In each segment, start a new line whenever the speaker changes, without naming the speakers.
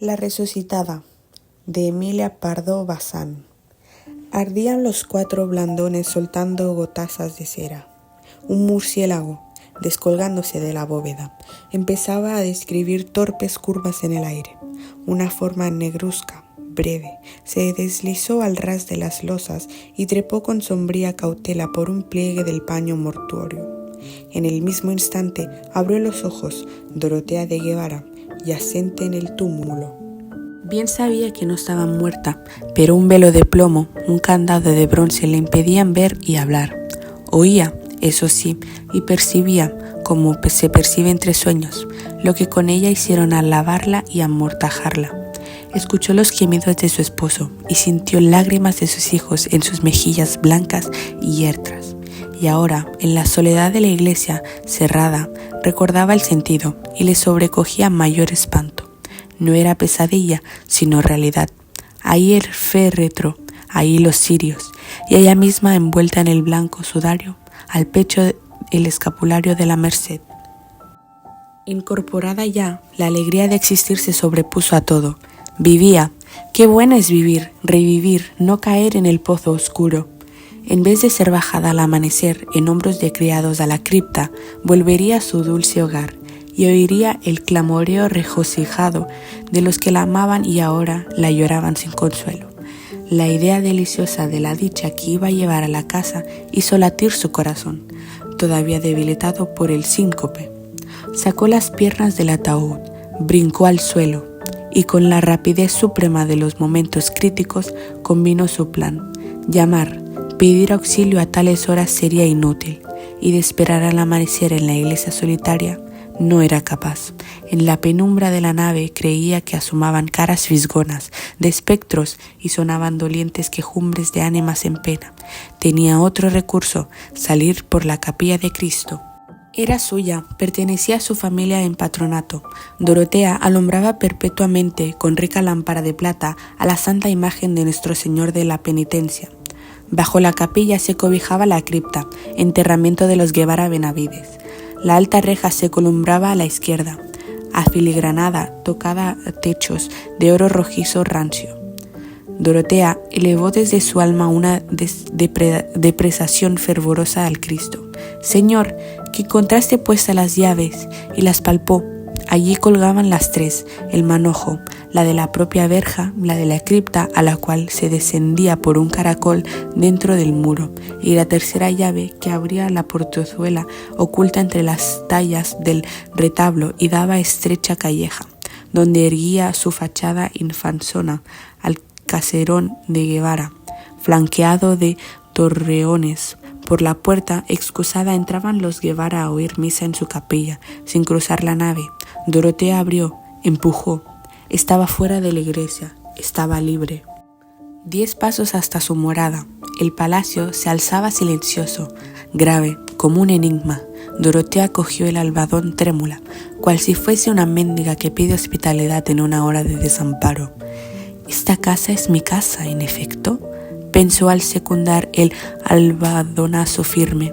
La resucitada, de Emilia Pardo Bazán. Ardían los 4 blandones soltando gotazas de cera. Un murciélago, descolgándose de la bóveda, empezaba a describir torpes curvas en el aire. Una forma negruzca, breve, se deslizó al ras de las losas y trepó con sombría cautela por un pliegue del paño mortuorio. En el mismo instante abrió los ojos Dorotea de Guevara, yacente en el túmulo. Bien sabía que no estaba muerta, pero un velo de plomo, un candado de bronce le impedían ver y hablar. Oía, eso sí, y percibía, como se percibe entre sueños, lo que con ella hicieron alabarla y amortajarla. Escuchó los gemidos de su esposo y sintió lágrimas de sus hijos en sus mejillas blancas y yertras. Y ahora, en la soledad de la iglesia cerrada, recordaba el sentido y le sobrecogía mayor espanto. No era pesadilla, sino realidad. Ahí el féretro, ahí los cirios, y ella misma envuelta en el blanco sudario, al pecho el escapulario de la Merced. Incorporada ya, la alegría de existir se sobrepuso a todo. Vivía. Qué bueno es vivir, revivir, no caer en el pozo oscuro. En vez de ser bajada al amanecer en hombros de criados a la cripta, volvería a su dulce hogar y oiría el clamoreo regocijado de los que la amaban y ahora la lloraban sin consuelo. La idea deliciosa de la dicha que iba a llevar a la casa hizo latir su corazón, todavía debilitado por el síncope. Sacó las piernas del ataúd, brincó al suelo y con la rapidez suprema de los momentos críticos combinó su plan. Llamar, pedir auxilio a tales horas sería inútil, y de esperar al amanecer en la iglesia solitaria no era capaz. En la penumbra de la nave creía que asomaban caras fisgonas de espectros y sonaban dolientes quejumbres de ánimas en pena. Tenía otro recurso, salir por la capilla de Cristo. Era suya, pertenecía a su familia en patronato. Dorotea alumbraba perpetuamente con rica lámpara de plata a la santa imagen de Nuestro Señor de la Penitencia. Bajo la capilla se cobijaba la cripta, enterramiento de los Guevara Benavides. La alta reja se columbraba a la izquierda, afiligranada, tocada a techos de oro rojizo rancio. Dorotea elevó desde su alma una depresación fervorosa al Cristo. Señor, que encontraste puestas las llaves, y las palpó. Allí colgaban las 3, el manojo, la de la propia verja, la de la cripta a la cual se descendía por un caracol dentro del muro, y la tercera llave que abría la portezuela oculta entre las tallas del retablo y daba estrecha calleja, donde erguía su fachada infanzona al caserón de Guevara, flanqueado de torreones. Por la puerta excusada entraban los Guevara a oír misa en su capilla, sin cruzar la nave. Dorotea abrió, empujó. Estaba fuera de la iglesia, estaba libre. 10 pasos hasta su morada. El palacio se alzaba silencioso, grave, como un enigma. Dorotea cogió el albadón trémula, cual si fuese una mendiga que pide hospitalidad en una hora de desamparo. «Esta casa es mi casa, en efecto», pensó al secundar el albadonazo firme.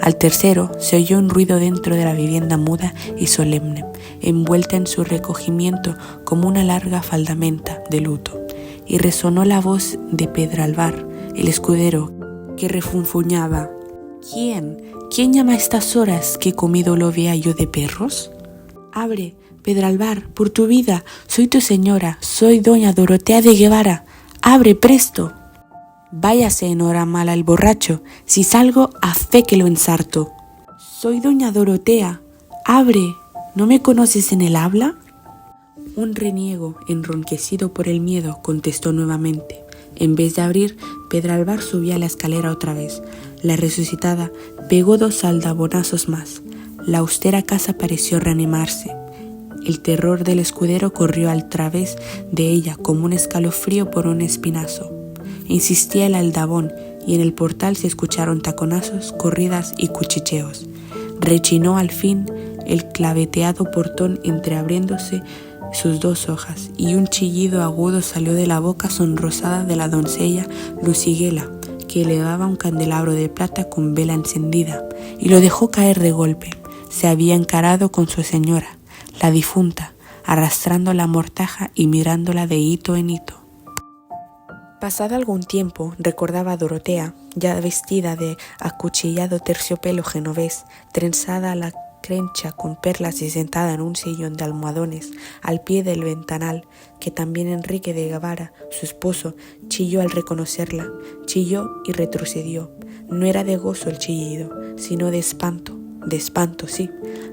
Al tercero se oyó un ruido dentro de la vivienda muda y solemne, envuelta en su recogimiento como una larga faldamenta de luto, y resonó la voz de Pedralbar, el escudero, que refunfuñaba. ¿Quién llama a estas horas que comido lo vea yo de perros? Abre, Pedralbar, por tu vida, soy tu señora, soy doña Dorotea de Guevara, abre presto. Váyase en hora mala el borracho, si salgo a fe que lo ensarto. Soy doña Dorotea, abre, ¿no me conoces en el habla? Un reniego, enronquecido por el miedo, contestó nuevamente. En vez de abrir, Pedralbar subía la escalera otra vez. La resucitada pegó 2 aldabonazos más. La austera casa pareció reanimarse. El terror del escudero corrió al través de ella como un escalofrío por un espinazo. Insistía el aldabón y en el portal se escucharon taconazos, corridas y cuchicheos. Rechinó al fin el claveteado portón entreabriéndose sus 2 hojas y un chillido agudo salió de la boca sonrosada de la doncella Luciguela, que elevaba un candelabro de plata con vela encendida y lo dejó caer de golpe. Se había encarado con su señora, la difunta, arrastrando la mortaja y mirándola de hito en hito. Pasado algún tiempo, recordaba a Dorotea, ya vestida de acuchillado terciopelo genovés, trenzada a la crencha con perlas y sentada en un sillón de almohadones al pie del ventanal, que también Enrique de Guevara, su esposo, chilló al reconocerla, chilló y retrocedió. No era de gozo el chillido, sino de espanto, sí.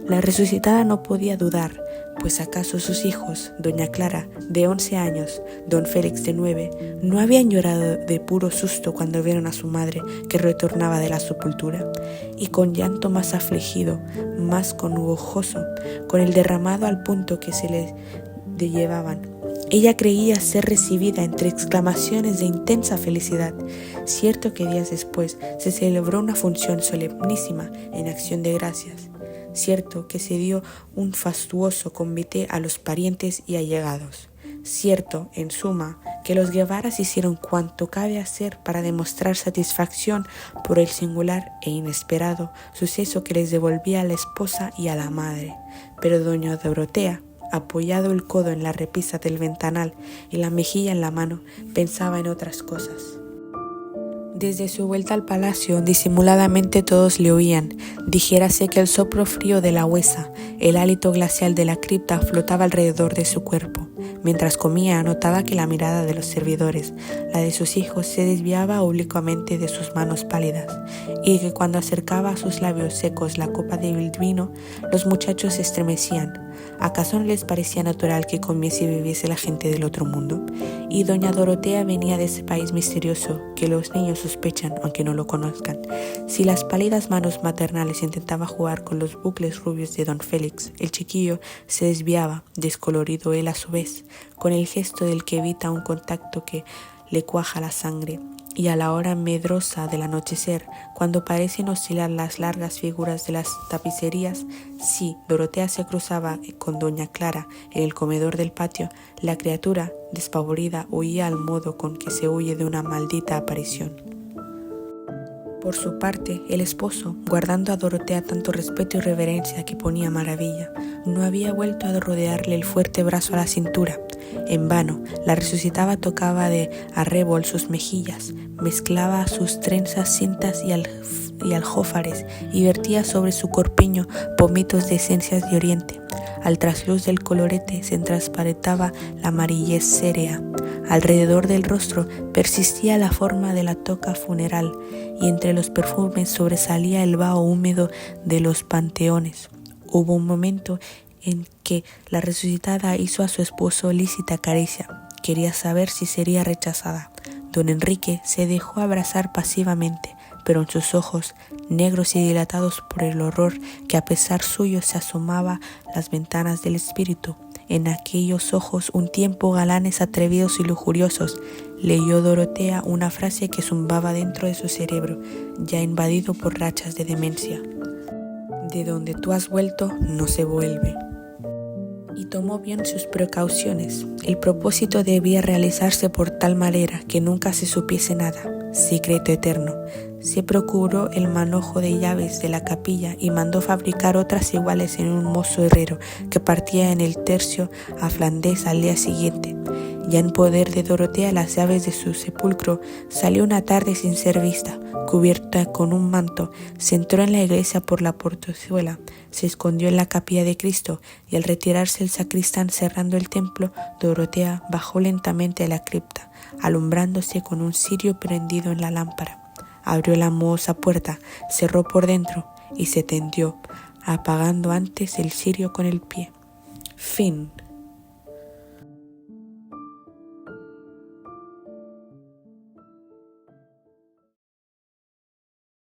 La resucitada no podía dudar, pues acaso sus hijos, doña Clara, de 11 años, don Félix de 9, no habían llorado de puro susto cuando vieron a su madre que retornaba de la sepultura, y con llanto más afligido, más congojoso, con el derramado al punto que se le llevaban. Ella creía ser recibida entre exclamaciones de intensa felicidad. Cierto que días después se celebró una función solemnísima en acción de gracias. Cierto que se dio un fastuoso convite a los parientes y allegados. Cierto, en suma, que los Guevaras hicieron cuanto cabe hacer para demostrar satisfacción por el singular e inesperado suceso que les devolvía a la esposa y a la madre. Pero doña Dorotea, apoyado el codo en la repisa del ventanal y la mejilla en la mano, pensaba en otras cosas. Desde su vuelta al palacio, disimuladamente todos le oían. Dijérase que el soplo frío de la huesa, el hálito glacial de la cripta flotaba alrededor de su cuerpo. Mientras comía, notaba que la mirada de los servidores, la de sus hijos, se desviaba oblicuamente de sus manos pálidas, y que cuando acercaba a sus labios secos la copa de vino, los muchachos se estremecían. ¿Acaso no les parecía natural que comiese y bebiese la gente del otro mundo? Y doña Dorotea venía de ese país misterioso que los niños sospechan aunque no lo conozcan. Si las pálidas manos maternales intentaban jugar con los bucles rubios de don Félix, el chiquillo se desviaba, descolorido él a su vez, con el gesto del que evita un contacto que le cuaja la sangre. Y a la hora medrosa del anochecer, cuando parecen oscilar las largas figuras de las tapicerías, si Dorotea se cruzaba con doña Clara en el comedor del patio, la criatura, despavorida, huía al modo con que se huye de una maldita aparición. Por su parte, el esposo, guardando a Dorotea tanto respeto y reverencia que ponía maravilla, no había vuelto a rodearle el fuerte brazo a la cintura. En vano, la resucitada tocaba de arrebol sus mejillas, mezclaba sus trenzas cintas y aljófares y vertía sobre su corpiño pomitos de esencias de oriente. Al trasluz del colorete se transparentaba la amarillez sérea. Alrededor del rostro persistía la forma de la toca funeral y entre los perfumes sobresalía el vaho húmedo de los panteones. Hubo un momento en que la resucitada hizo a su esposo lícita caricia. Quería saber si sería rechazada. Don Enrique se dejó abrazar pasivamente, pero en sus ojos, negros y dilatados por el horror que a pesar suyo se asomaba a las ventanas del espíritu, en aquellos ojos un tiempo galanes, atrevidos y lujuriosos, leyó Dorotea una frase que zumbaba dentro de su cerebro, ya invadido por rachas de demencia. De donde tú has vuelto, no se vuelve. Y tomó bien sus precauciones. El propósito debía realizarse por tal manera que nunca se supiese nada. Secreto eterno. Se procuró el manojo de llaves de la capilla y mandó fabricar otras iguales en un mozo herrero que partía en el tercio a Flandes al día siguiente. Ya en poder de Dorotea las llaves de su sepulcro, salió una tarde sin ser vista, cubierta con un manto, se entró en la iglesia por la portezuela, se escondió en la capilla de Cristo y al retirarse el sacristán cerrando el templo, Dorotea bajó lentamente a la cripta, alumbrándose con un cirio prendido en la lámpara. Abrió la mohosa puerta, cerró por dentro y se tendió, apagando antes el cirio con el pie. Fin.